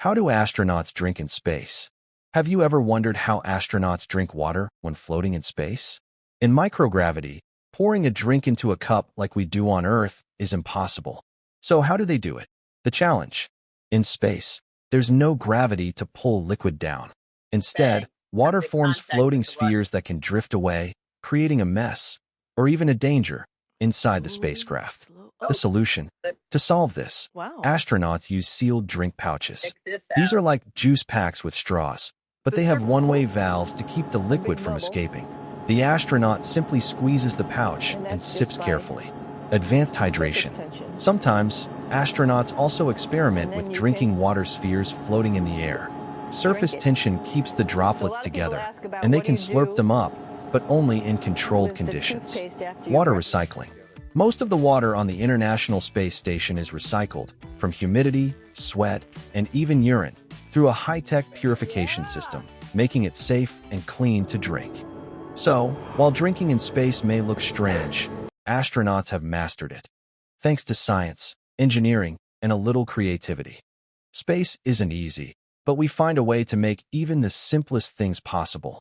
How do astronauts drink in space? Have you ever wondered how astronauts drink water when floating in space? In microgravity, pouring a drink into a cup like we do on Earth is impossible. So how do they do it? The challenge. In space, there's no gravity to pull liquid down. Instead, water forms floating spheres that can drift away, creating a mess, or even a danger, inside the spacecraft. The solution? To solve this, astronauts use sealed drink pouches. These are like juice packs with straws, but they have one-way valves to keep the liquid from escaping. The astronaut simply squeezes the pouch and sips carefully. Advanced hydration. Sometimes, astronauts also experiment with drinking water spheres floating in the air. Surface tension keeps the droplets together, and they can slurp them up, but only in controlled conditions. Water recycling. Most of the water on the International Space Station is recycled, from humidity, sweat, and even urine, through a high-tech purification system, making it safe and clean to drink. So, while drinking in space may look strange, astronauts have mastered it. Thanks to science, engineering, and a little creativity. Space isn't easy, but we find a way to make even the simplest things possible.